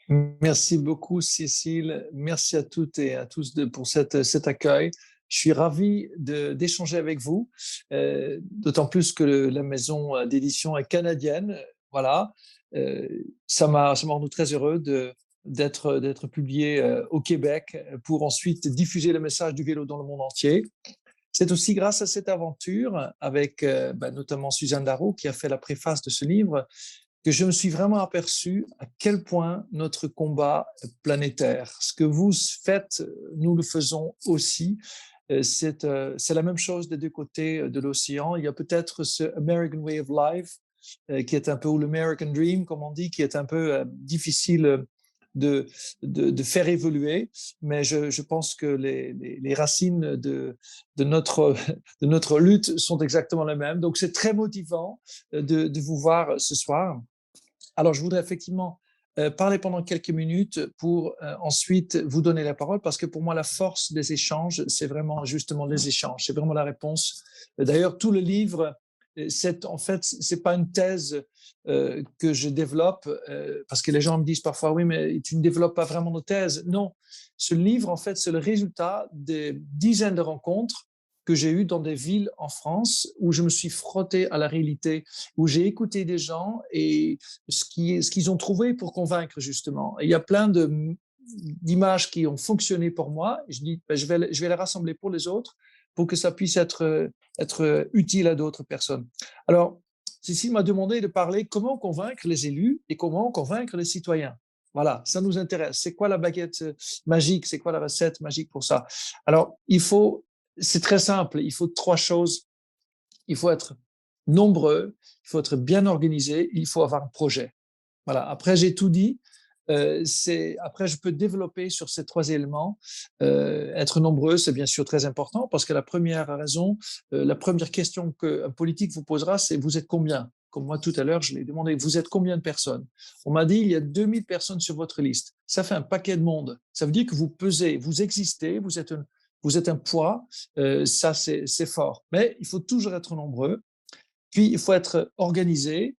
Merci beaucoup, Cécile. Merci à toutes et à tous pour cet accueil. Je suis ravi d'échanger avec vous, d'autant plus que la maison d'édition est canadienne. Voilà. Euh, ça m'a rendu très heureux d'être publié au Québec pour ensuite diffuser le message du vélo dans le monde entier. C'est aussi grâce à cette aventure avec notamment Suzanne Darrow qui a fait la préface de ce livre que je me suis vraiment aperçu à quel point notre combat planétaire, ce que vous faites, nous le faisons aussi. C'est la même chose des deux côtés de l'océan. Il y a peut-être ce American Way of Life qui est un peu, ou l'American Dream, comme on dit, qui est un peu difficile de, de faire évoluer, mais je pense que les racines de notre lutte sont exactement les mêmes. Donc c'est très motivant de vous voir ce soir. Alors, je voudrais effectivement parler pendant quelques minutes pour ensuite vous donner la parole, parce que pour moi, la force des échanges, c'est vraiment justement les échanges, c'est vraiment la réponse. D'ailleurs, tout le livre, en fait, c'est pas une thèse que je développe, parce que les gens me disent parfois, oui, mais tu ne développes pas vraiment de thèse. Non, ce livre, en fait, c'est le résultat des dizaines de rencontres que j'ai eues dans des villes en France où je me suis frotté à la réalité, où j'ai écouté des gens et ce qu'ils ont trouvé pour convaincre, justement. Et il y a plein d'images qui ont fonctionné pour moi. Et je dis, ben, je vais les rassembler pour les autres pour que ça puisse être utile à d'autres personnes. Alors, Cécile m'a demandé de parler comment convaincre les élus et comment convaincre les citoyens. Voilà, ça nous intéresse. C'est quoi la baguette magique? C'est quoi la recette magique pour ça? Alors, c'est très simple. Il faut trois choses. Il faut être nombreux, il faut être bien organisé, il faut avoir un projet. Voilà. Après, j'ai tout dit. Après, je peux développer sur ces trois éléments. Être nombreux, c'est bien sûr très important parce que la première raison, la première question qu'un politique vous posera, c'est vous êtes combien? Comme moi tout à l'heure, je l'ai demandé, vous êtes combien de personnes? On m'a dit, il y a 2000 personnes sur votre liste. Ça fait un paquet de monde. Ça veut dire que vous pesez, vous existez, vous êtes un poids. Ça, c'est fort. Mais il faut toujours être nombreux. Puis, il faut être organisé.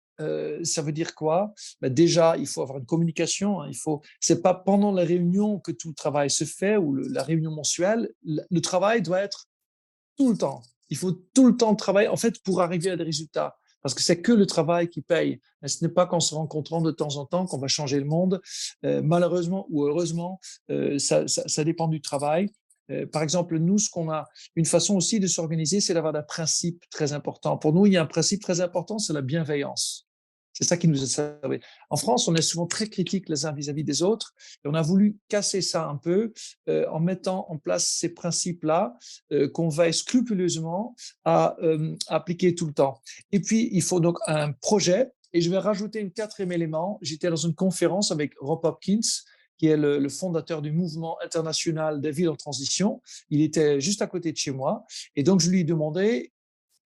Ça veut dire quoi? Ben déjà, il faut avoir une communication. Hein. C'est pas pendant la réunion que tout le travail se fait ou la réunion mensuelle. Le travail doit être tout le temps. Il faut tout le temps travailler, en fait, pour arriver à des résultats. Parce que c'est que le travail qui paye. Et ce n'est pas qu'en se rencontrant de temps en temps qu'on va changer le monde. Malheureusement ou heureusement, ça dépend du travail. Par exemple, nous, une façon aussi de s'organiser, c'est d'avoir des principes très importants. Pour nous, il y a un principe très important, c'est la bienveillance. C'est ça qui nous est servi. En France, on est souvent très critiques les uns vis-à-vis des autres, et on a voulu casser ça un peu en mettant en place ces principes-là qu'on veille scrupuleusement à appliquer tout le temps. Et puis, il faut donc un projet. Et je vais rajouter un quatrième élément. J'étais dans une conférence avec Rob Hopkins, qui est le fondateur du mouvement international des villes en transition. Il était juste à côté de chez moi. Et donc, je lui ai demandé,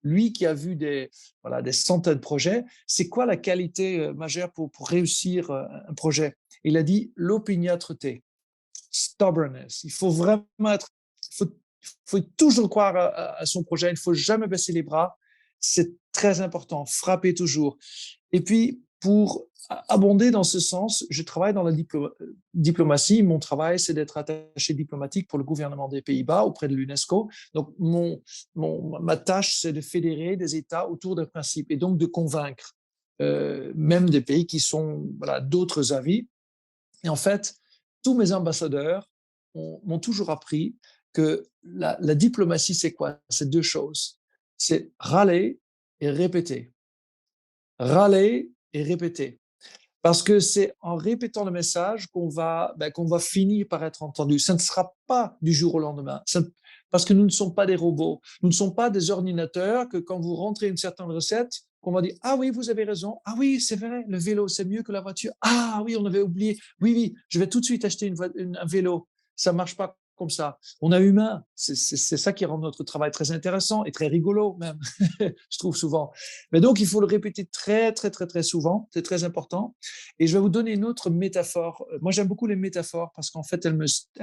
lui qui a vu des centaines de projets, c'est quoi la qualité majeure pour réussir un projet? Il a dit l'opiniâtreté, stubbornness. Il faut vraiment il faut toujours croire à son projet, il ne faut jamais baisser les bras. C'est très important, frapper toujours. Et puis, pour abonder dans ce sens, je travaille dans la diplomatie. Mon travail, c'est d'être attaché diplomatique pour le gouvernement des Pays-Bas auprès de l'UNESCO. Donc, ma tâche, c'est de fédérer des États autour d'un principe et donc de convaincre même des pays qui sont d'autres avis. Et en fait, tous mes ambassadeurs m'ont toujours appris que la diplomatie, c'est quoi? C'est deux choses. C'est râler et répéter. Râler et répéter. Parce que c'est en répétant le message qu'on va finir par être entendu. Ça ne sera pas du jour au lendemain. Parce que nous ne sommes pas des robots. Nous ne sommes pas des ordinateurs que quand vous rentrez une certaine recette, qu'on va dire, ah oui, vous avez raison. Ah oui, c'est vrai, le vélo, c'est mieux que la voiture. Ah oui, on avait oublié. Oui, oui, je vais tout de suite acheter un vélo. Ça ne marche pas comme ça. On est humain. C'est ça qui rend notre travail très intéressant et très rigolo même, je trouve souvent. Mais donc, il faut le répéter très, très, très, très souvent. C'est très important. Et je vais vous donner une autre métaphore. Moi, j'aime beaucoup les métaphores parce qu'en fait, elles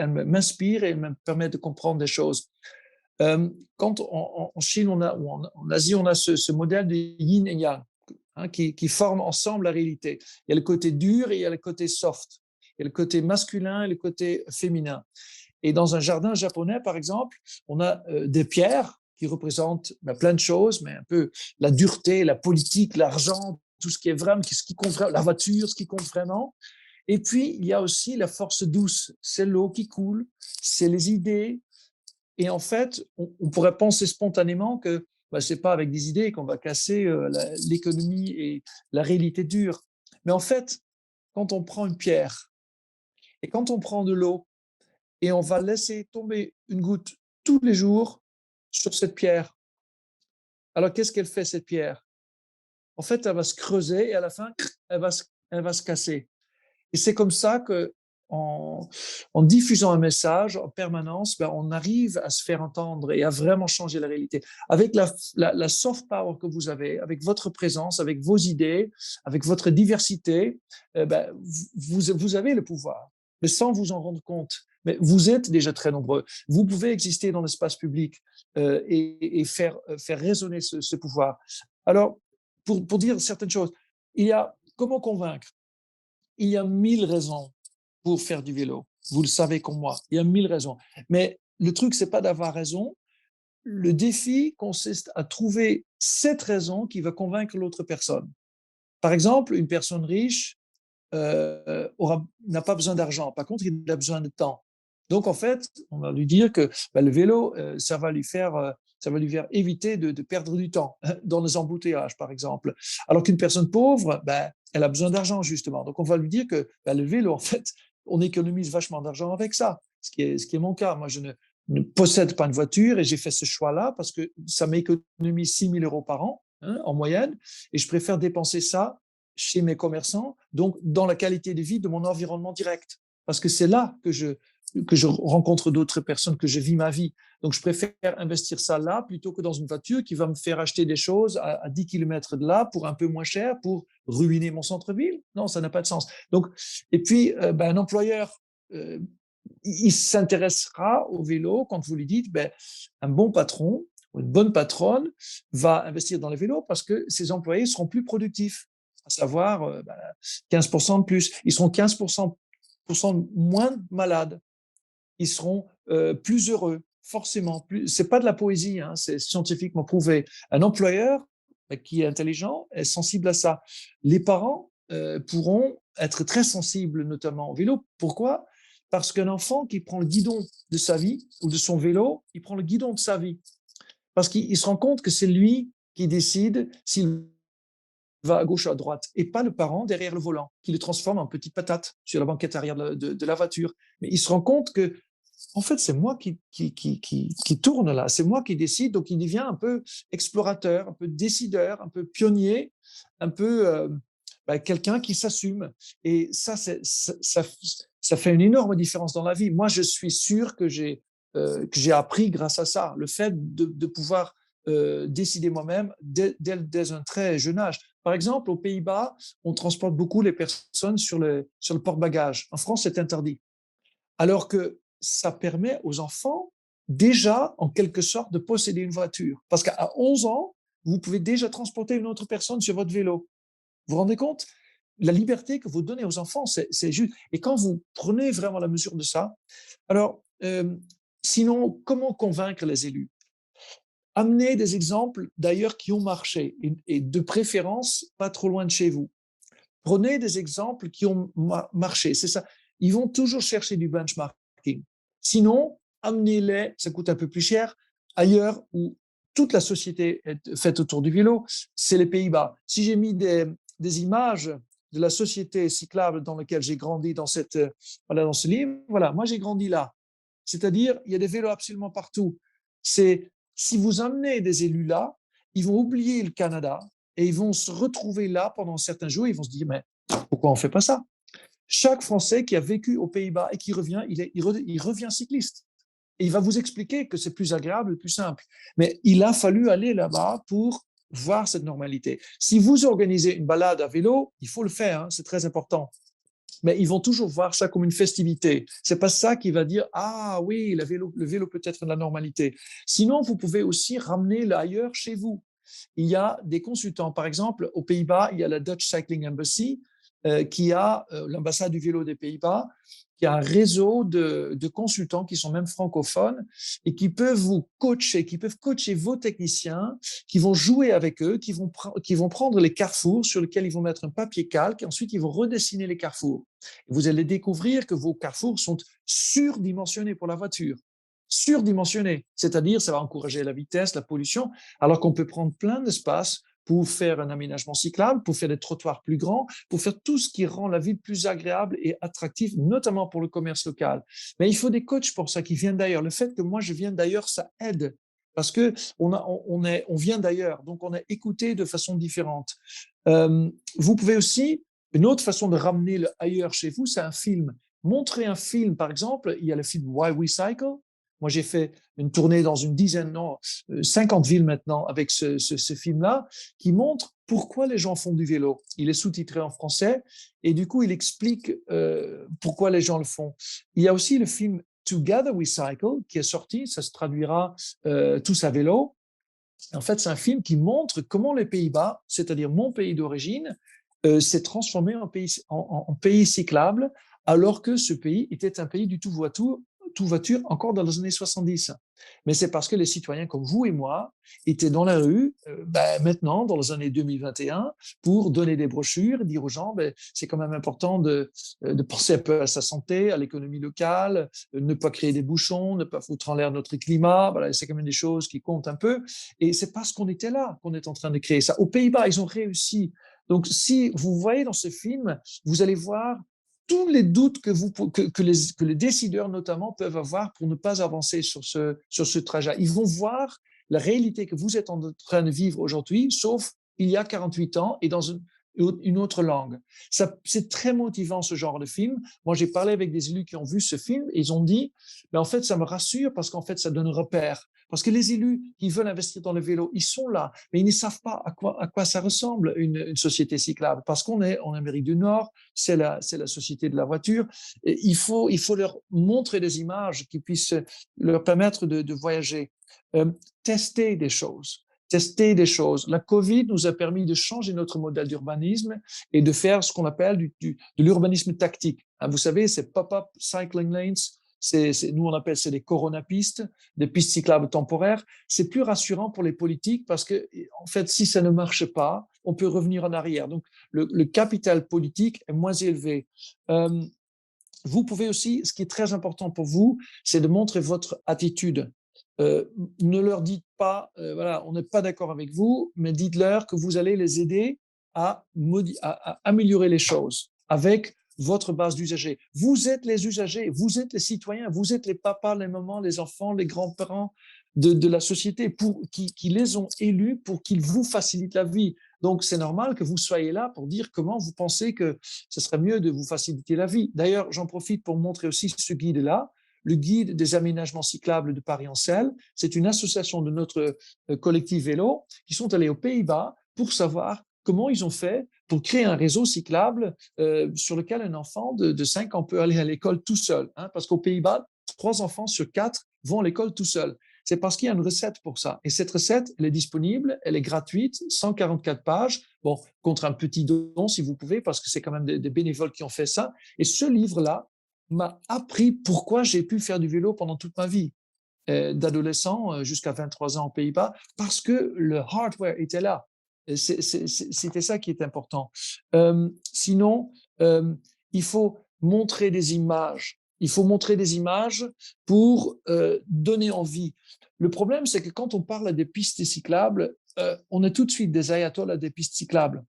m'inspirent et elles me permettent de comprendre des choses. Quand en Chine ou en Asie, on a ce modèle de yin et yang qui forment ensemble la réalité. Il y a le côté dur et il y a le côté soft. Il y a le côté masculin et le côté féminin. Et dans un jardin japonais, par exemple, on a des pierres qui représentent plein de choses, mais un peu la dureté, la politique, l'argent, tout ce qui est vraiment, ce qui compte vraiment, la voiture, ce qui compte vraiment. Et puis, il y a aussi la force douce. C'est l'eau qui coule, c'est les idées. Et en fait, on pourrait penser spontanément que ce n'est pas avec des idées qu'on va casser l'économie et la réalité dure. Mais en fait, quand on prend une pierre et quand on prend de l'eau et on va laisser tomber une goutte tous les jours sur cette pierre, alors qu'est-ce qu'elle fait, cette pierre? En fait, elle va se creuser et à la fin, elle va se casser. Et c'est comme ça que, en diffusant un message en permanence, on arrive à se faire entendre et à vraiment changer la réalité. Avec la soft power que vous avez, avec votre présence, avec vos idées, avec votre diversité, vous avez le pouvoir, mais sans vous en rendre compte. Mais vous êtes déjà très nombreux. Vous pouvez exister dans l'espace public et faire résonner ce pouvoir. Alors, pour dire certaines choses, il y a comment convaincre? Il y a 1000 raisons pour faire du vélo. Vous le savez comme moi, il y a 1000 raisons. Mais le truc, c'est pas d'avoir raison. Le défi consiste à trouver cette raison qui va convaincre l'autre personne. Par exemple, une personne riche n'a pas besoin d'argent. Par contre, il a besoin de temps. Donc, en fait, on va lui dire que le vélo, ça va lui faire éviter de perdre du temps dans les embouteillages, par exemple. Alors qu'une personne pauvre, elle a besoin d'argent, justement. Donc, on va lui dire que le vélo, en fait, on économise vachement d'argent avec ça, ce qui est mon cas. Moi, je ne possède pas une voiture et j'ai fait ce choix-là parce que ça m'économise 6 000 euros par an, en moyenne, et je préfère dépenser ça chez mes commerçants, donc dans la qualité de vie de mon environnement direct. Parce que c'est là que je rencontre d'autres personnes, que je vis ma vie. Donc, je préfère investir ça là plutôt que dans une voiture qui va me faire acheter des choses à 10 km de là pour un peu moins cher, pour ruiner mon centre-ville. Non, ça n'a pas de sens. Donc, et puis, un employeur, il s'intéressera au vélo quand vous lui dites, un bon patron ou une bonne patronne va investir dans les vélos parce que ses employés seront plus productifs, à savoir 15% de plus. Ils seront 15% moins malades. Ils seront plus heureux, forcément. Ce n'est pas de la poésie, hein, c'est scientifiquement prouvé. Un employeur qui est intelligent est sensible à ça. Les parents pourront être très sensibles, notamment au vélo. Pourquoi? Parce qu'un enfant qui prend le guidon de sa vie ou de son vélo, il prend le guidon de sa vie. Parce qu'il se rend compte que c'est lui qui décide s'il va à gauche ou à droite, et pas le parent derrière le volant, qui le transforme en petite patate sur la banquette arrière de la voiture. Mais il se rend compte que, en fait, c'est moi qui tourne là, c'est moi qui décide, donc il devient un peu explorateur, un peu décideur, un peu pionnier, un peu quelqu'un qui s'assume. Et ça fait une énorme différence dans la vie. Moi, je suis sûr que j'ai appris grâce à ça, le fait de pouvoir décider moi-même dès un très jeune âge. Par exemple, aux Pays-Bas, on transporte beaucoup les personnes sur le porte-bagages. En France, c'est interdit. Alors que ça permet aux enfants déjà, en quelque sorte, de posséder une voiture. Parce qu'à 11 ans, vous pouvez déjà transporter une autre personne sur votre vélo. Vous vous rendez compte? La liberté que vous donnez aux enfants, c'est juste. Et quand vous prenez vraiment la mesure de ça, alors, sinon, comment convaincre les élus? Amenez des exemples d'ailleurs qui ont marché et de préférence pas trop loin de chez vous. Prenez des exemples qui ont marché, c'est ça. Ils vont toujours chercher du benchmarking. Sinon, amenez-les, ça coûte un peu plus cher, ailleurs où toute la société est faite autour du vélo, c'est les Pays-Bas. Si j'ai mis des images de la société cyclable dans laquelle j'ai grandi dans ce livre, voilà, moi j'ai grandi là. C'est-à-dire, il y a des vélos absolument partout. Si vous amenez des élus là, ils vont oublier le Canada et ils vont se retrouver là pendant certains jours. Ils vont se dire, mais pourquoi on ne fait pas ça? Chaque Français qui a vécu aux Pays-Bas et qui revient, il revient cycliste. Et il va vous expliquer que c'est plus agréable, plus simple. Mais il a fallu aller là-bas pour voir cette normalité. Si vous organisez une balade à vélo, il faut le faire, hein, c'est très important. Mais ils vont toujours voir ça comme une festivité. C'est pas ça qui va dire ah oui, le vélo peut être la normalité. Sinon, vous pouvez aussi ramener l'ailleurs chez vous. Il y a des consultants, par exemple, aux Pays-Bas, il y a la Dutch Cycling Embassy qui a l'ambassade du vélo des Pays-Bas, qui a un réseau de consultants qui sont même francophones et qui peuvent vous coacher, qui peuvent coacher vos techniciens, qui vont jouer avec eux, qui vont prendre les carrefours sur lesquels ils vont mettre un papier calque et ensuite ils vont redessiner les carrefours. Et vous allez découvrir que vos carrefours sont surdimensionnés pour la voiture. Surdimensionnés, c'est-à-dire ça va encourager la vitesse, la pollution, alors qu'on peut prendre plein d'espace pour faire un aménagement cyclable, pour faire des trottoirs plus grands, pour faire tout ce qui rend la ville plus agréable et attractive, notamment pour le commerce local. Mais il faut des coachs pour ça qui viennent d'ailleurs. Le fait que moi je viens d'ailleurs, ça aide parce que on vient d'ailleurs, donc on est écouté de façon différente. Vous pouvez aussi, une autre façon de ramener le ailleurs chez vous, c'est un film. Montrer un film, par exemple, il y a le film Why We Cycle. Moi, j'ai fait une tournée dans une dizaine, non, 50 villes maintenant avec ce film-là, qui montre pourquoi les gens font du vélo. Il est sous-titré en français et du coup, il explique pourquoi les gens le font. Il y a aussi le film Together We Cycle qui est sorti, ça se traduira tous à vélo. En fait, c'est un film qui montre comment les Pays-Bas, c'est-à-dire mon pays d'origine, s'est transformé en pays cyclable, alors que ce pays était un pays du tout voiture encore dans les années 70. Mais c'est parce que les citoyens comme vous et moi étaient dans la rue maintenant, dans les années 2021, pour donner des brochures, dire aux gens c'est quand même important de penser un peu à sa santé, à l'économie locale, ne pas créer des bouchons, ne pas foutre en l'air notre climat. Voilà, c'est quand même des choses qui comptent un peu. Et c'est parce qu'on était là qu'on est en train de créer ça. Aux Pays-Bas, ils ont réussi. Donc, si vous voyez dans ce film, vous allez voir tous les doutes que les décideurs notamment peuvent avoir pour ne pas avancer sur ce trajet. Ils vont voir la réalité que vous êtes en train de vivre aujourd'hui, sauf il y a 48 ans et dans une autre langue. C'est très motivant ce genre de film. Moi, j'ai parlé avec des élus qui ont vu ce film et ils ont dit, en fait, ça me rassure parce qu'en fait, ça donne un repère. Parce que les élus qui veulent investir dans le vélo, ils sont là, mais ils ne savent pas à quoi ça ressemble une société cyclable. Parce qu'on est en Amérique du Nord, c'est la société de la voiture. Et il faut leur montrer des images qui puissent leur permettre de voyager. Tester des choses. Tester des choses. La Covid nous a permis de changer notre modèle d'urbanisme et de faire ce qu'on appelle de l'urbanisme tactique. Vous savez, c'est pop-up cycling lanes, nous on appelle c'est des coronapistes, des pistes cyclables temporaires. C'est plus rassurant pour les politiques parce que, en fait, si ça ne marche pas, on peut revenir en arrière. Donc, le capital politique est moins élevé. Vous pouvez aussi, ce qui est très important pour vous, c'est de montrer votre attitude. Ne leur dites pas, voilà, on n'est pas d'accord avec vous, mais dites-leur que vous allez les aider à améliorer les choses avec votre base d'usagers. Vous êtes les usagers, vous êtes les citoyens, vous êtes les papas, les mamans, les enfants, les grands-parents de la société qui les ont élus pour qu'ils vous facilitent la vie. Donc, c'est normal que vous soyez là pour dire comment vous pensez que ce serait mieux de vous faciliter la vie. D'ailleurs, j'en profite pour montrer aussi ce guide-là, le guide des aménagements cyclables de Paris-en-Selle. C'est une association de notre collectif vélo qui sont allés aux Pays-Bas pour savoir comment ils ont fait pour créer un réseau cyclable sur lequel un enfant de 5 ans peut aller à l'école tout seul. Parce qu'aux Pays-Bas, 3 enfants sur 4 vont à l'école tout seuls. C'est parce qu'il y a une recette pour ça. Et cette recette, elle est disponible, elle est gratuite, 144 pages, bon, contre un petit don si vous pouvez, parce que c'est quand même des bénévoles qui ont fait ça. Et ce livre-là m'a appris pourquoi j'ai pu faire du vélo pendant toute ma vie, d'adolescent jusqu'à 23 ans aux Pays-Bas, parce que le hardware était là. C'était ça qui est important. Sinon, il faut montrer des images. Il faut montrer des images pour donner envie. Le problème, c'est que quand on parle des pistes cyclables, on a tout de suite des ayatollahs des pistes cyclables.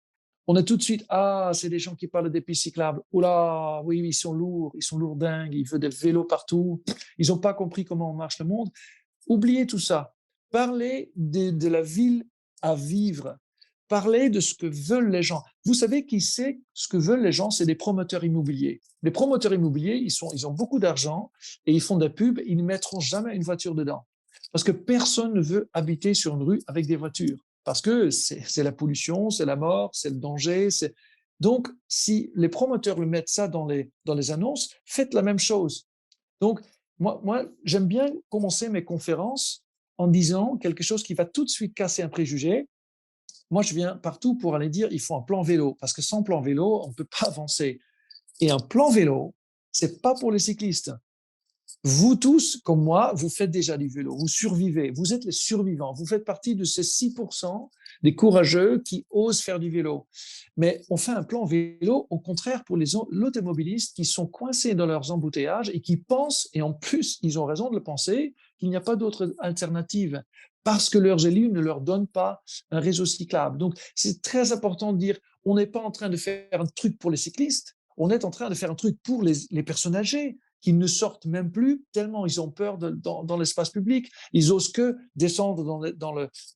On a tout de suite, c'est des gens qui parlent des pistes cyclables. Oh là, oui, ils sont lourdingues, ils veulent des vélos partout. Ils n'ont pas compris comment marche le monde. Oubliez tout ça. Parlez de la ville à vivre. Parlez de ce que veulent les gens. Vous savez qui sait ce que veulent les gens? C'est des promoteurs immobiliers. Les promoteurs immobiliers, ils ont beaucoup d'argent et ils font des pubs, ils ne mettront jamais une voiture dedans. Parce que personne ne veut habiter sur une rue avec des voitures. Parce que c'est la pollution, c'est la mort, c'est le danger. Donc, si les promoteurs le mettent ça dans les annonces, faites la même chose. Donc, moi j'aime bien commencer mes conférences en disant quelque chose qui va tout de suite casser un préjugé. moi, je viens partout pour aller dire, il faut un plan vélo, parce que sans plan vélo, on ne peut pas avancer. Et un plan vélo, c'est pas pour les cyclistes. Vous tous, comme moi, vous faites déjà du vélo, vous survivez, vous êtes les survivants, vous faites partie de ces 6% des courageux qui osent faire du vélo. Mais on fait un plan vélo, au contraire, pour les automobilistes qui sont coincés dans leurs embouteillages et qui pensent, et en plus, ils ont raison de le penser, qu'il n'y a pas d'autre alternative parce que leurs élus ne leur donnent pas un réseau cyclable. Donc, c'est très important de dire, on n'est pas en train de faire un truc pour les cyclistes, on est en train de faire un truc pour les personnes âgées, qui ne sortent même plus tellement ils ont peur dans l'espace public. Ils osent que descendre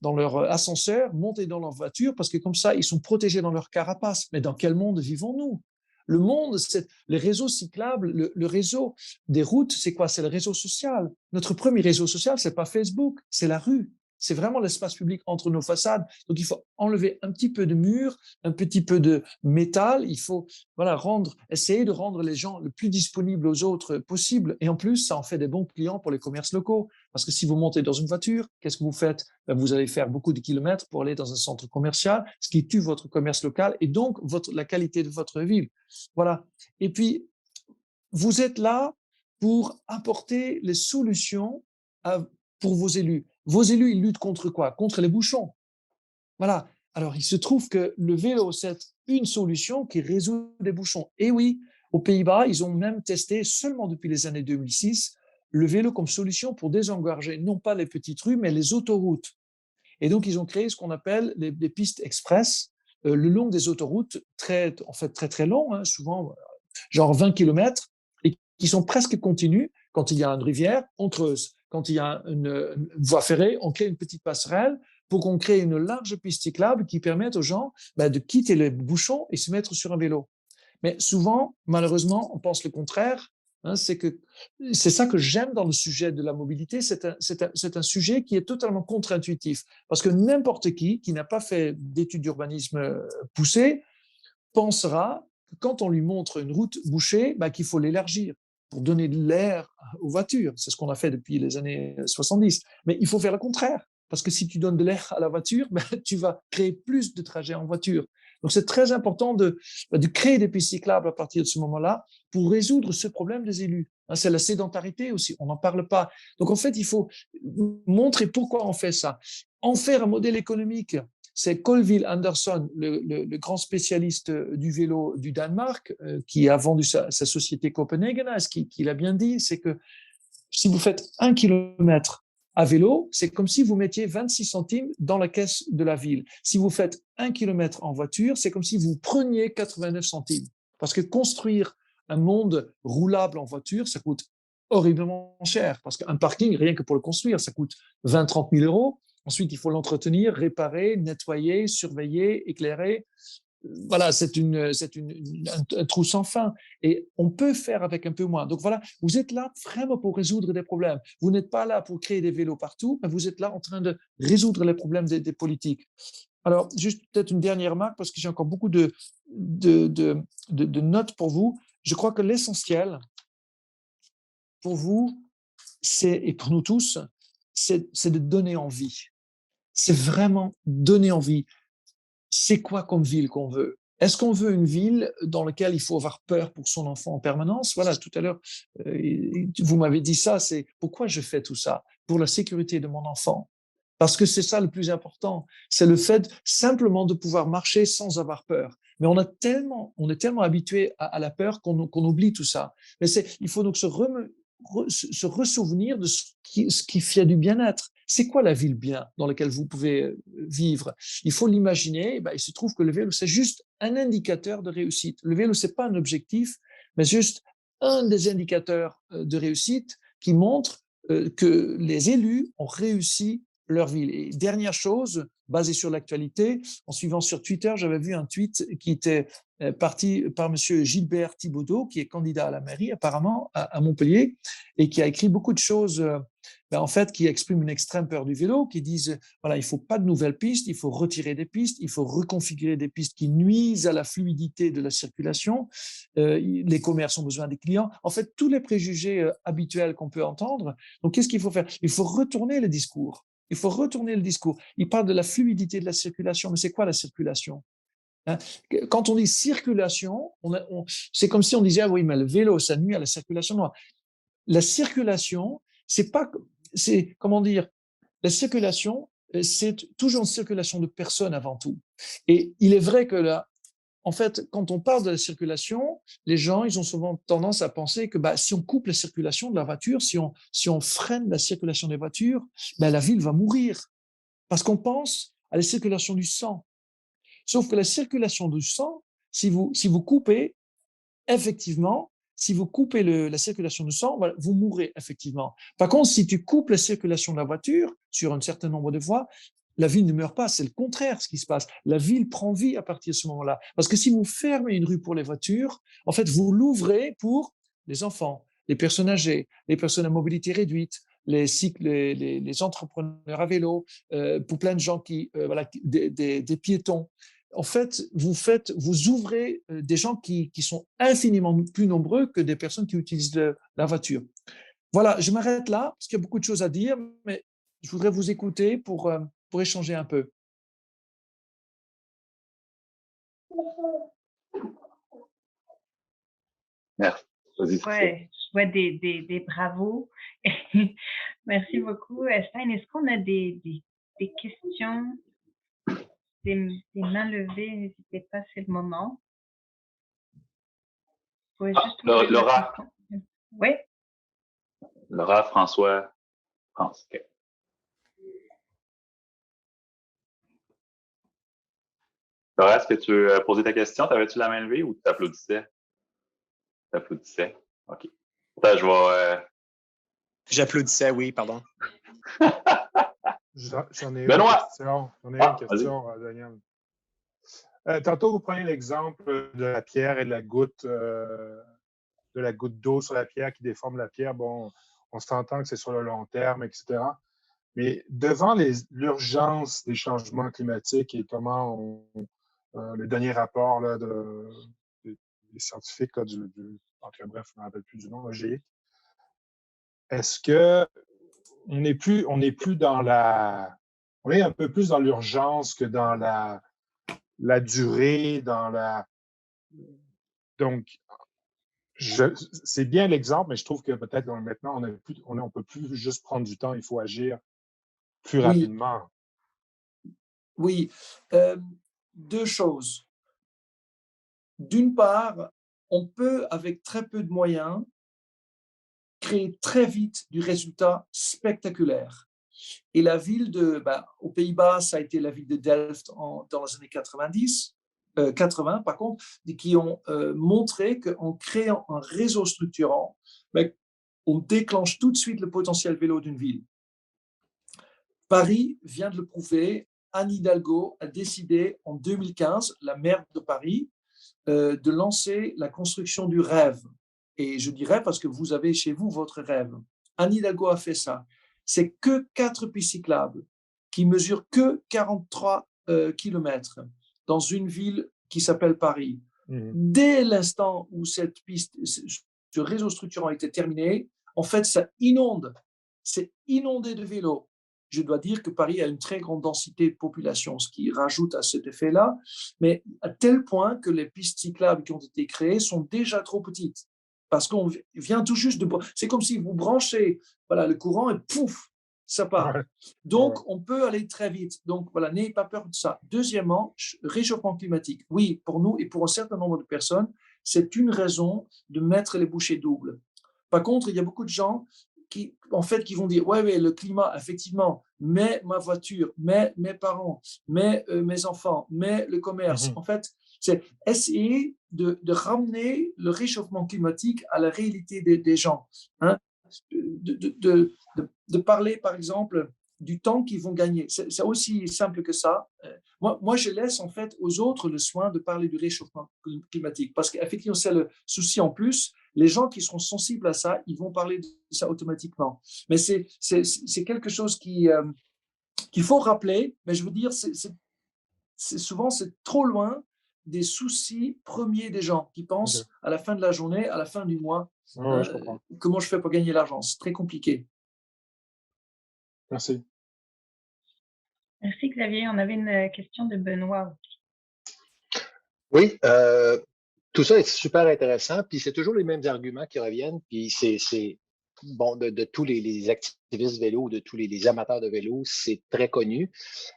dans leur ascenseur, monter dans leur voiture, parce que comme ça, ils sont protégés dans leur carapace. Mais dans quel monde vivons-nous? Le monde, c'est les réseaux cyclables, le réseau des routes, c'est quoi? C'est le réseau social. Notre premier réseau social, c'est pas Facebook, c'est la rue. C'est vraiment l'espace public entre nos façades. Donc, il faut enlever un petit peu de mur, un petit peu de métal. Il faut voilà, essayer de rendre les gens le plus disponibles aux autres possible. Et en plus, ça en fait des bons clients pour les commerces locaux. Parce que si vous montez dans une voiture, qu'est-ce que vous faites? Ben, vous allez faire beaucoup de kilomètres pour aller dans un centre commercial, ce qui tue votre commerce local et donc la qualité de votre ville. Voilà. Et puis, vous êtes là pour apporter les solutions pour vos élus. Vos élus, ils luttent contre quoi? Contre les bouchons. Voilà. Alors, il se trouve que le vélo, c'est une solution qui résout les bouchons. Et oui, aux Pays-Bas, ils ont même testé seulement depuis les années 2006 le vélo comme solution pour désengorger non pas les petites rues, mais les autoroutes. Et donc, ils ont créé ce qu'on appelle les pistes express le long des autoroutes, en fait très très longs, hein, souvent genre 20 kilomètres, et qui sont presque continues. Quand il y a une rivière, on creuse. Quand il y a une voie ferrée, on crée une petite passerelle pour qu'on crée une large piste cyclable qui permette aux gens de quitter les bouchons et se mettre sur un vélo. Mais souvent, malheureusement, on pense le contraire. Hein, c'est ça que j'aime dans le sujet de la mobilité. C'est un sujet qui est totalement contre-intuitif. Parce que n'importe qui n'a pas fait d'études d'urbanisme poussées, pensera que quand on lui montre une route bouchée, qu'il faut l'élargir pour donner de l'air aux voitures. C'est ce qu'on a fait depuis les années 70. Mais il faut faire le contraire. Parce que si tu donnes de l'air à la voiture, tu vas créer plus de trajets en voiture. Donc, c'est très important de créer des pistes cyclables à partir de ce moment-là pour résoudre ce problème des élus. C'est la sédentarité aussi, on n'en parle pas. Donc, en fait, il faut montrer pourquoi on fait ça. En faire un modèle économique, c'est Colville Anderson, le grand spécialiste du vélo du Danemark, qui a vendu sa société Copenhagen. Ce qu'il a bien dit, c'est que si vous faites 1 kilomètre à vélo, c'est comme si vous mettiez 26 centimes dans la caisse de la ville. Si vous faites 1 kilomètre en voiture, c'est comme si vous preniez 89 centimes. Parce que construire un monde roulable en voiture, ça coûte horriblement cher. Parce qu'un parking, rien que pour le construire, ça coûte 20-30 000 euros. Ensuite, il faut l'entretenir, réparer, nettoyer, surveiller, éclairer. Voilà, c'est un trou sans fin. Et on peut faire avec un peu moins. Donc voilà, vous êtes là vraiment pour résoudre des problèmes. Vous n'êtes pas là pour créer des vélos partout, mais vous êtes là en train de résoudre les problèmes des politiques. Alors, juste peut-être une dernière remarque, parce que j'ai encore beaucoup de notes pour vous. Je crois que l'essentiel pour vous, et pour nous tous, c'est de donner envie. C'est vraiment donner envie. C'est quoi comme ville qu'on veut? Est-ce qu'on veut une ville dans laquelle il faut avoir peur pour son enfant en permanence? Voilà, tout à l'heure, vous m'avez dit ça, c'est pourquoi je fais tout ça? Pour la sécurité de mon enfant. Parce que c'est ça le plus important. C'est le fait simplement de pouvoir marcher sans avoir peur. Mais on est tellement habitué à la peur qu'on oublie tout ça. Mais il faut donc se ressouvenir de ce qui fait du bien-être. C'est quoi la ville bien dans laquelle vous pouvez vivre? Il faut l'imaginer. Il se trouve que le vélo, c'est juste un indicateur de réussite. Le vélo, c'est pas un objectif, mais juste un des indicateurs de réussite qui montre que les élus ont réussi leur ville. Et dernière chose, basée sur l'actualité, en suivant sur Twitter, j'avais vu un tweet qui était parti par monsieur Gilbert Thibaudot, qui est candidat à la mairie apparemment à Montpellier, et qui a écrit beaucoup de choses en fait, qui expriment une extrême peur du vélo, qui disent, voilà, il ne faut pas de nouvelles pistes, il faut retirer des pistes, il faut reconfigurer des pistes qui nuisent à la fluidité de la circulation, les commerces ont besoin des clients, en fait, tous les préjugés habituels qu'on peut entendre. Donc, qu'est-ce qu'il faut faire? Il faut retourner le discours. Il faut retourner le discours. Il parle de la fluidité de la circulation. Mais c'est quoi la circulation? Hein? Quand on dit circulation, c'est comme si on disait, ah oui, mais le vélo, ça nuit à la circulation. Non. La circulation, c'est pas, c'est, comment dire, la circulation, c'est toujours une circulation de personnes avant tout. Et il est vrai que là, en fait, quand on parle de la circulation, les gens, ils ont souvent tendance à penser que bah, si on coupe la circulation de la voiture, si on freine la circulation des voitures, bah, la ville va mourir. Parce qu'on pense à la circulation du sang. Sauf que la circulation du sang, si vous coupez, effectivement, si vous coupez la circulation du sang, vous mourrez effectivement. Par contre, si tu coupes la circulation de la voiture sur un certain nombre de voies, la ville ne meurt pas, c'est le contraire ce qui se passe. La ville prend vie à partir de ce moment-là. Parce que si vous fermez une rue pour les voitures, en fait, vous l'ouvrez pour les enfants, les personnes âgées, les personnes à mobilité réduite, les entrepreneurs à vélo, pour plein de gens voilà, des piétons. En fait, vous ouvrez des gens qui sont infiniment plus nombreux que des personnes qui utilisent la voiture. Voilà, je m'arrête là parce qu'il y a beaucoup de choses à dire, mais je voudrais vous écouter pour échanger un peu. Merci. Vas-y. Ouais, je vois des bravos. Merci beaucoup, Stein. Est-ce qu'on a des questions, des mains levées? N'hésitez pas, c'est le moment. Vous pouvez juste Laura. Oui. Laura, François, France. Okay. Laura, est-ce que tu veux poser ta question? T'avais-tu la main levée ou tu t'applaudissais? T'applaudissais. OK. Je vais... J'applaudissais, oui, pardon. J'en ai Benoît. une question, Daniel. Tantôt, vous prenez l'exemple de la pierre et de la goutte d'eau sur la pierre qui déforme la pierre. Bon, on s'entend que c'est sur le long terme, etc. Mais devant l'urgence des changements climatiques et comment le dernier rapport là, des scientifiques, là, bref, je ne me rappelle plus du nom, le GIEC, est-ce que on est un peu plus dans l'urgence que dans la durée, donc c'est bien l'exemple, mais je trouve que peut-être maintenant on peut plus juste prendre du temps, il faut agir plus rapidement. Oui, deux choses. D'une part, on peut, avec très peu de moyens, créer très vite du résultat spectaculaire. Et la ville aux Pays-Bas, ça a été la ville de Delft dans les années 80 par contre, qui ont montré qu'en créant un réseau structurant, on déclenche tout de suite le potentiel vélo d'une ville. Paris vient de le prouver. Anne Hidalgo a décidé en 2015, la maire de Paris, de lancer la construction du rêve. Et je dirais parce que vous avez chez vous votre rêve. Anne Hidalgo a fait ça. C'est que 4 pistes cyclables qui mesurent que 43 km dans une ville qui s'appelle Paris. Dès l'instant où ce réseau structurant a été terminé, en fait, c'est inondé de vélos. Je dois dire que Paris a une très grande densité de population, ce qui rajoute à cet effet-là, mais à tel point que les pistes cyclables qui ont été créées sont déjà trop petites. Parce qu'on vient tout juste de... C'est comme si vous branchez le courant et pouf, ça part. Donc, on peut aller très vite. Donc, voilà, n'ayez pas peur de ça. Deuxièmement, réchauffement climatique. Oui, pour nous et pour un certain nombre de personnes, c'est une raison de mettre les bouchées doubles. Par contre, il y a beaucoup de gens qui vont dire, ouais, le climat, effectivement, mais ma voiture, mais mes parents, mais mes enfants, mais le commerce. En fait, c'est essayer de ramener le réchauffement climatique à la réalité des gens. Hein? De parler, par exemple, du temps qu'ils vont gagner. C'est aussi simple que ça. Moi, je laisse en fait aux autres le soin de parler du réchauffement climatique parce qu'effectivement, c'est le souci en plus. Les gens qui seront sensibles à ça, ils vont parler de ça automatiquement. Mais c'est quelque chose qu'il faut rappeler. Mais je veux dire, souvent, c'est trop loin des soucis premiers des gens qui pensent à la fin de la journée, à la fin du mois, comment je fais pour gagner l'argent. C'est très compliqué. Merci. Merci Xavier. On avait une question de Benoît. Oui, tout ça est super intéressant, puis c'est toujours les mêmes arguments qui reviennent, puis c'est bon, de tous les activistes vélo, de tous les amateurs de vélo, c'est très connu.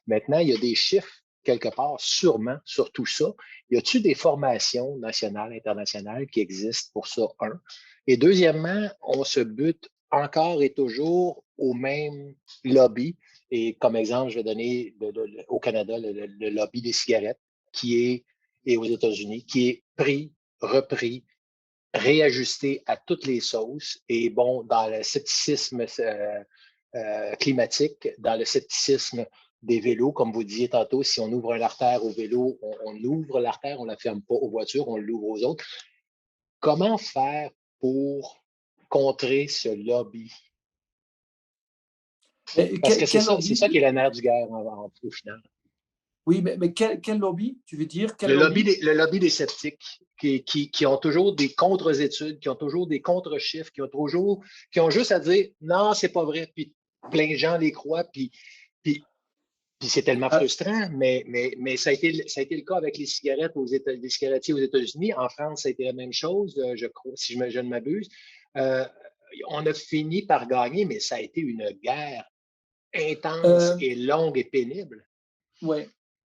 Maintenant, il y a des chiffres quelque part, sûrement, sur tout ça. Y a-t-il des formations nationales, internationales qui existent pour ça, un? Et deuxièmement, on se bute encore et toujours au même lobby. Et comme exemple, je vais donner au Canada le lobby des cigarettes et aux États-Unis, qui est pris, repris, réajusté à toutes les sauces. Et bon, dans le scepticisme climatique, dans le scepticisme des vélos, comme vous disiez tantôt, si on ouvre une artère au vélo, on ouvre l'artère, on ne la ferme pas aux voitures, on l'ouvre aux autres. Comment faire pour contrer ce lobby? Parce que c'est ça qui est la nerf du guerre au final. Oui, mais quel lobby, tu veux dire? Le lobby des sceptiques qui ont toujours des contre-études, qui ont toujours des contre-chiffres, qui ont juste à dire non, c'est pas vrai, puis plein de gens les croient, puis c'est tellement frustrant, mais ça a été le cas avec les cigarettes les cigarettiers aux États-Unis. En France, ça a été la même chose, je crois, si je ne m'abuse. On a fini par gagner, mais ça a été une guerre intense et longue et pénible. Oui.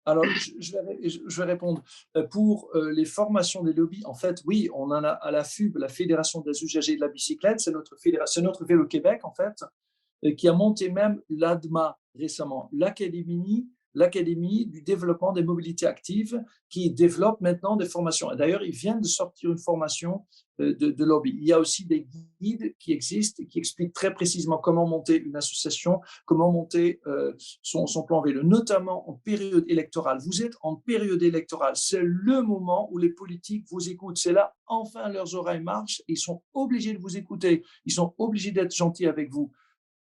Alors, je vais répondre. Pour les formations des lobbies, en fait, oui, on en a à la FUB, la Fédération des usagers de la bicyclette, c'est notre Vélo Québec, en fait, qui a monté même l'ADMA récemment, l'Académie du développement des mobilités actives, qui développe maintenant des formations. Et d'ailleurs, ils viennent de sortir une formation de lobby. Il y a aussi des guides qui existent, qui expliquent très précisément comment monter une association, comment monter son plan vélo, notamment en période électorale. Vous êtes en période électorale, c'est le moment où les politiques vous écoutent. C'est là, enfin, leurs oreilles marchent, et ils sont obligés de vous écouter, ils sont obligés d'être gentils avec vous.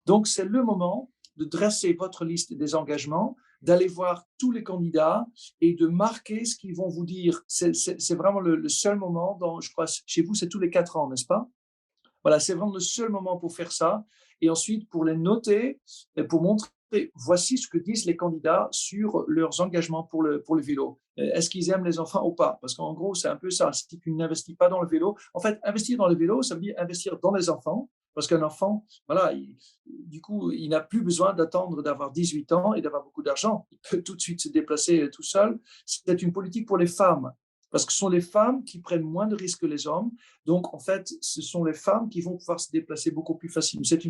Donc, c'est le moment de dresser votre liste des engagements, d'aller voir tous les candidats et de marquer ce qu'ils vont vous dire. C'est vraiment le seul moment, je crois, chez vous, c'est tous les 4 ans, n'est-ce pas? Voilà, c'est vraiment le seul moment pour faire ça. Et ensuite, pour les noter et pour montrer, voici ce que disent les candidats sur leurs engagements pour le vélo. Est-ce qu'ils aiment les enfants ou pas? Parce qu'en gros, c'est un peu ça. Si tu n'investis pas dans le vélo, en fait, investir dans le vélo, ça veut dire investir dans les enfants. Parce qu'un enfant, voilà, du coup, il n'a plus besoin d'attendre d'avoir 18 ans et d'avoir beaucoup d'argent. Il peut tout de suite se déplacer tout seul. C'est une politique pour les femmes. Parce que ce sont les femmes qui prennent moins de risques que les hommes. Donc, en fait, ce sont les femmes qui vont pouvoir se déplacer beaucoup plus facilement. C'est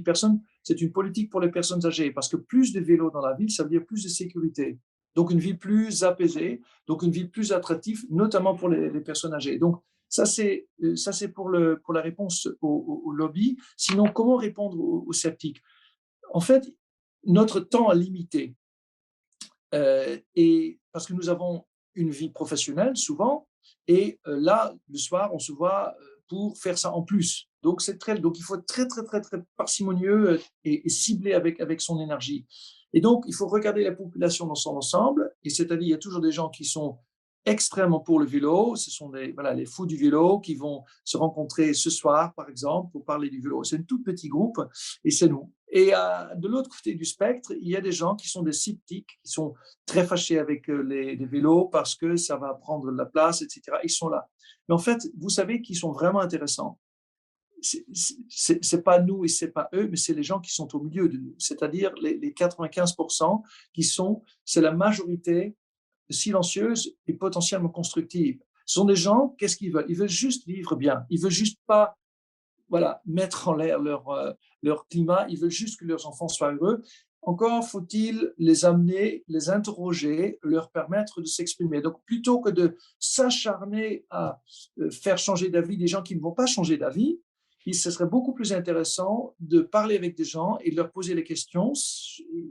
une politique pour les personnes âgées. Parce que plus de vélos dans la ville, ça veut dire plus de sécurité. Donc, une ville plus apaisée, donc une ville plus attractive, notamment pour les personnes âgées. Donc, ça, c'est pour la réponse au lobby. Sinon, comment répondre aux sceptiques? En fait, notre temps est limité. Et parce que nous avons une vie professionnelle, souvent, et là, le soir, on se voit pour faire ça en plus. Donc, il faut être très, très, très, très parcimonieux et ciblé avec son énergie. Et donc, il faut regarder la population dans son ensemble, et c'est-à-dire, il y a toujours des gens qui sont extrêmement pour le vélo. Ce sont les fous du vélo qui vont se rencontrer ce soir, par exemple, pour parler du vélo. C'est un tout petit groupe et c'est nous. Et de l'autre côté du spectre, il y a des gens qui sont des sceptiques, qui sont très fâchés avec les vélos parce que ça va prendre de la place, etc. Ils sont là. Mais en fait, vous savez qu'ils sont vraiment intéressants. C'est pas nous et c'est pas eux, mais c'est les gens qui sont au milieu de nous. C'est-à-dire les 95% c'est la majorité silencieuse et potentiellement constructive. Ce sont des gens, qu'est-ce qu'ils veulent? Ils veulent juste vivre bien. Ils veulent juste pas, voilà, mettre en l'air leur climat. Ils veulent juste que leurs enfants soient heureux. Encore faut-il les amener, les interroger, leur permettre de s'exprimer. Donc, plutôt que de s'acharner à faire changer d'avis des gens qui ne vont pas changer d'avis, ce serait beaucoup plus intéressant de parler avec des gens et de leur poser les questions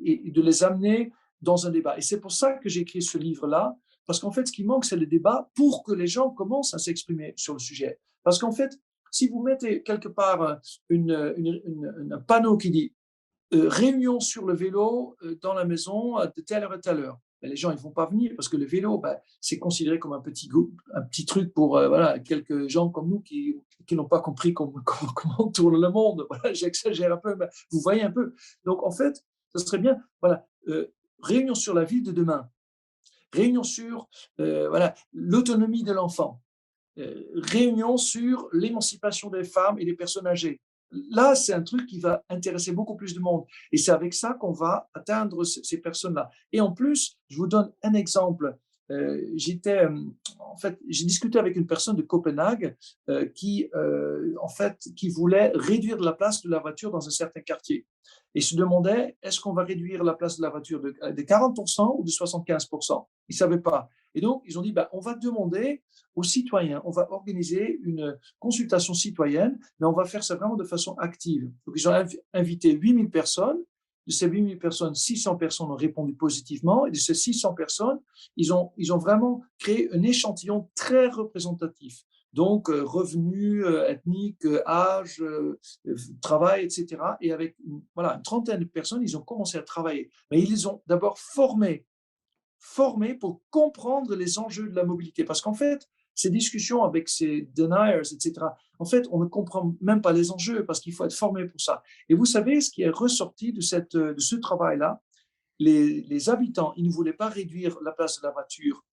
et de les amener dans un débat. Et c'est pour ça que j'ai écrit ce livre-là, parce qu'en fait, ce qui manque, c'est le débat pour que les gens commencent à s'exprimer sur le sujet. Parce qu'en fait, si vous mettez quelque part un panneau qui dit réunion sur le vélo dans la maison de telle heure à telle heure, les gens ils vont pas venir parce que le vélo, c'est considéré comme un petit truc pour voilà, quelques gens comme nous qui n'ont pas compris comment tourne le monde. Voilà, j'exagère un peu, mais vous voyez un peu. Donc en fait, ce serait bien, voilà, réunion sur la ville de demain, réunion sur voilà, l'autonomie de l'enfant, réunion sur l'émancipation des femmes et des personnes âgées. Là, c'est un truc qui va intéresser beaucoup plus de monde. Et c'est avec ça qu'on va atteindre ces personnes-là. Et en plus, je vous donne un exemple. En fait, j'ai discuté avec une personne de Copenhague qui voulait réduire la place de la voiture dans un certain quartier. Et se demandait, est-ce qu'on va réduire la place de la voiture de 40% ou de 75%? Ils ne savaient pas. Et donc, ils ont dit, on va demander aux citoyens, on va organiser une consultation citoyenne, mais on va faire ça vraiment de façon active. Donc, ils ont invité 8000 personnes. De ces 8000 personnes, 600 personnes ont répondu positivement. Et de ces 600 personnes, ils ont vraiment créé un échantillon très représentatif. Donc, revenus ethniques, âge, travail, etc. Et avec une trentaine de personnes, ils ont commencé à travailler. Mais ils les ont d'abord formés pour comprendre les enjeux de la mobilité. Parce qu'en fait, ces discussions avec ces deniers, etc., en fait, on ne comprend même pas les enjeux parce qu'il faut être formé pour ça. Et vous savez, ce qui est ressorti de ce travail-là, les habitants, ils ne voulaient pas réduire la place de la voiture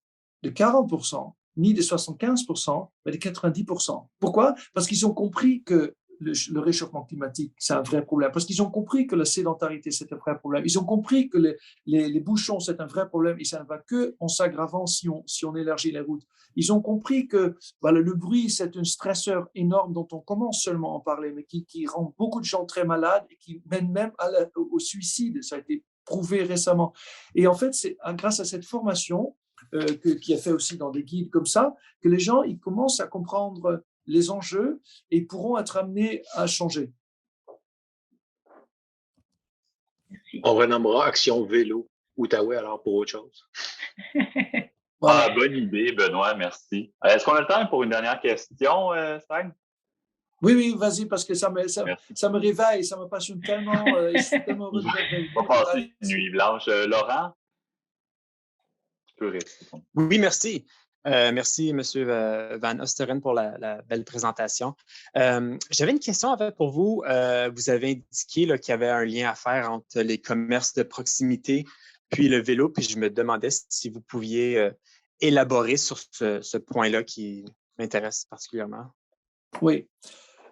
de 40%, ni de 75%, mais de 90%. Pourquoi? Parce qu'ils ont compris que le réchauffement climatique, c'est un vrai problème. Parce qu'ils ont compris que la sédentarité, c'est un vrai problème. Ils ont compris que les bouchons, c'est un vrai problème et ça ne va qu'en s'aggravant si on élargit les routes. Ils ont compris que le bruit, c'est un stresseur énorme dont on commence seulement à en parler, mais qui rend beaucoup de gens très malades et qui mène même au suicide. Ça a été prouvé récemment. Et en fait, c'est grâce à cette formation qui est fait aussi dans des guides comme ça, que les gens ils commencent à comprendre les enjeux et pourront être amenés à changer. Merci. On renommera Action Vélo Outaouais alors pour autre chose. Voilà. Bonne idée, Benoît, merci. Est-ce qu'on a le temps pour une dernière question, Stein? Oui, vas-y, parce que ça me réveille, ça me passionne tellement. Je suis tellement heureux de réveiller. On va passer une nuit blanche. Laurent, tu peux rester. Oui, merci. Merci, M. Van Osteren, pour la belle présentation. J'avais une question en fait, pour vous. Vous avez indiqué qu'il y avait un lien à faire entre les commerces de proximité puis le vélo, puis je me demandais si vous pouviez élaborer sur ce point-là qui m'intéresse particulièrement. Oui.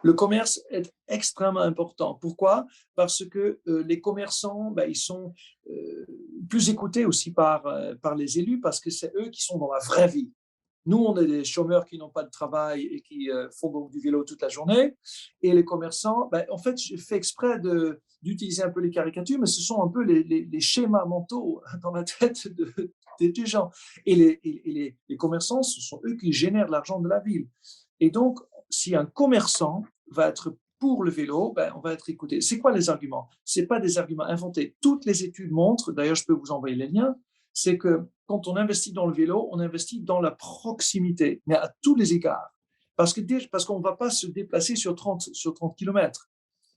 Le commerce est extrêmement important. Pourquoi? Parce que les commerçants, ils sont plus écoutés aussi par les élus parce que c'est eux qui sont dans la vraie vie. Nous, on est des chômeurs qui n'ont pas de travail et qui font donc du vélo toute la journée. Et les commerçants, en fait, je fais exprès d'utiliser un peu les caricatures, mais ce sont un peu les schémas mentaux dans la tête des gens. Et les commerçants, ce sont eux qui génèrent l'argent de la ville. Et donc, si un commerçant va être pour le vélo, on va être écouté. C'est quoi les arguments? Ce n'est pas des arguments inventés. Toutes les études montrent, d'ailleurs, je peux vous envoyer les liens, c'est que quand on investit dans le vélo, on investit dans la proximité, mais à tous les égards. Parce qu'on ne va pas se déplacer sur 30 km.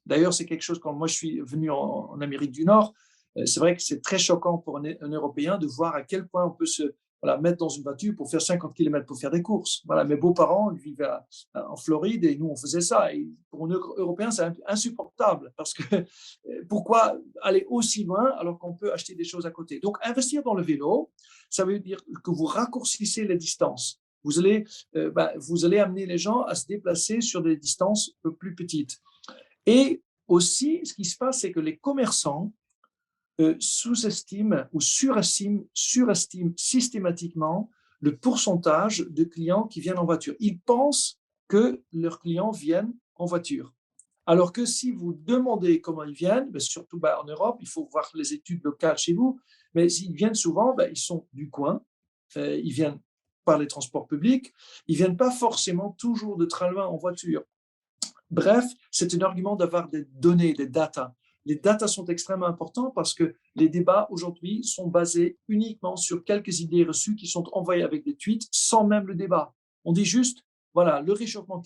D'ailleurs, c'est quelque chose, quand moi je suis venu en Amérique du Nord, c'est vrai que c'est très choquant pour un Européen de voir à quel point on peut se mettre dans une voiture pour faire 50 km pour faire des courses. Voilà, mes beaux-parents vivaient en Floride et nous, on faisait ça. Et pour un Européen, c'est insupportable parce que pourquoi aller aussi loin alors qu'on peut acheter des choses à côté? Donc, investir dans le vélo, ça veut dire que vous raccourcissez les distances. Vous allez amener les gens à se déplacer sur des distances plus petites. Et aussi, ce qui se passe, c'est que les commerçants sous-estiment ou surestiment systématiquement le pourcentage de clients qui viennent en voiture. Ils pensent que leurs clients viennent en voiture. Alors que si vous demandez comment ils viennent, surtout en Europe, il faut voir les études locales chez vous, mais s'ils viennent souvent, ils sont du coin, ils viennent par les transports publics, ils ne viennent pas forcément toujours de très loin en voiture. Bref, c'est un argument d'avoir des données, des data. Les datas sont extrêmement importants parce que les débats aujourd'hui sont basés uniquement sur quelques idées reçues qui sont envoyées avec des tweets sans même le débat. On dit juste, voilà, le réchauffement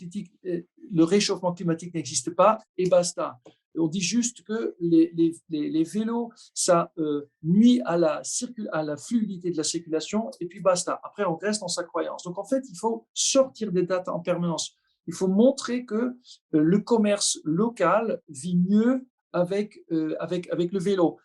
climatique n'existe pas et basta. On dit juste que les vélos, ça nuit à la fluidité de la circulation et puis basta. Après, on reste dans sa croyance. Donc, en fait, il faut sortir des datas en permanence. Il faut montrer que le commerce local vit mieux avec le vélo.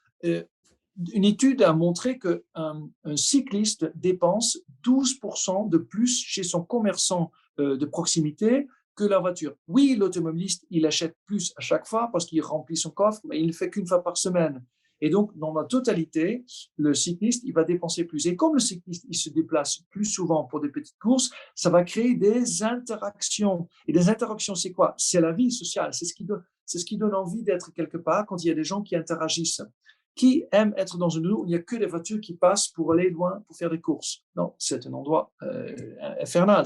une étude a montré qu'un cycliste dépense 12% de plus chez son commerçant de proximité que la voiture. Oui, l'automobiliste, il achète plus à chaque fois parce qu'il remplit son coffre, mais il ne le fait qu'une fois par semaine. Et donc, dans la totalité, le cycliste, il va dépenser plus. Et comme le cycliste, il se déplace plus souvent pour des petites courses, ça va créer des interactions. Et des interactions, c'est quoi? C'est la vie sociale. C'est ce qui donne envie d'être quelque part quand il y a des gens qui interagissent. Qui aime être dans une rue où il n'y a que des voitures qui passent pour aller loin, pour faire des courses? Non, c'est un endroit infernal.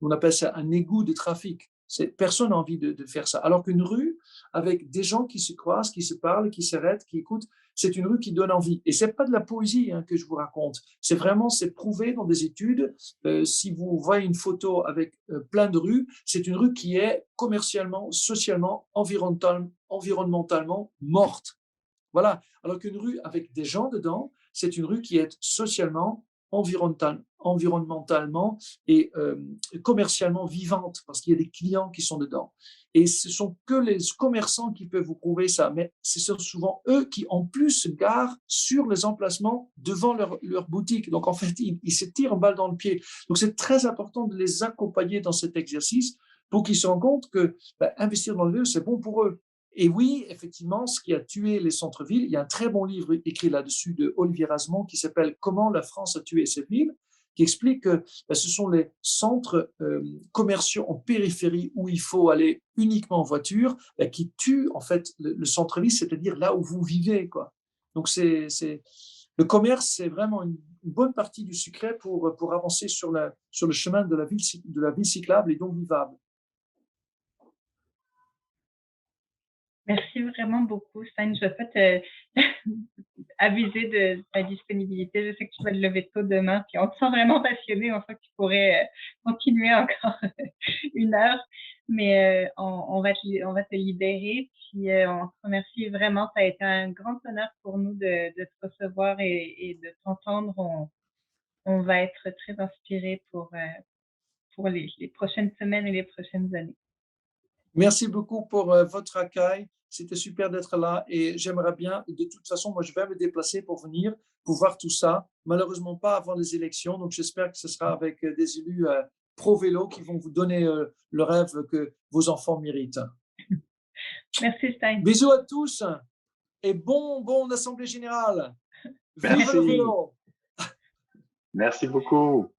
On appelle ça un égout de trafic. Personne n'a envie de faire ça. Alors qu'une rue, avec des gens qui se croisent, qui se parlent, qui s'arrêtent, qui écoutent, c'est une rue qui donne envie. Et ce n'est pas de la poésie que je vous raconte. C'est prouvé dans des études. Si vous voyez une photo avec plein de rues, c'est une rue qui est commercialement, socialement, environnementalement morte. Voilà. Alors qu'une rue avec des gens dedans, c'est une rue qui est socialement, environnementalement et commercialement vivante parce qu'il y a des clients qui sont dedans. Et ce sont que les commerçants qui peuvent vous prouver ça, mais ce sont souvent eux qui en plus se garent sur les emplacements devant leur boutique. Donc en fait, ils se tirent une balle dans le pied. Donc c'est très important de les accompagner dans cet exercice pour qu'ils se rendent compte que investir dans le lieu, c'est bon pour eux. Et oui, effectivement, ce qui a tué les centres-villes, il y a un très bon livre écrit là-dessus de Olivier Rasmont qui s'appelle « Comment la France a tué ses villes », qui explique que ce sont les centres commerciaux en périphérie où il faut aller uniquement en voiture qui tuent en fait le centre-ville, c'est-à-dire là où vous vivez, quoi. Donc, le commerce, c'est vraiment une bonne partie du secret pour avancer sur le chemin de la ville cyclable et donc vivable. Merci vraiment beaucoup, Stein. Je ne vais pas te aviser de ta disponibilité. Je sais que tu vas te lever tôt demain, puis on te sent vraiment passionné. En fait, tu pourrais continuer encore 1 heure, mais on va te libérer. Puis on te remercie vraiment. Ça a été un grand honneur pour nous de te recevoir et de t'entendre. On va être très inspirés pour les prochaines semaines et les prochaines années. Merci beaucoup pour votre accueil. C'était super d'être là et j'aimerais bien, de toute façon, moi je vais me déplacer pour venir, pour voir tout ça. Malheureusement pas avant les élections, donc j'espère que ce sera avec des élus pro-vélo qui vont vous donner le rêve que vos enfants méritent. Merci Stein. Bisous à tous et bon assemblée générale. Vive le vélo! Merci beaucoup.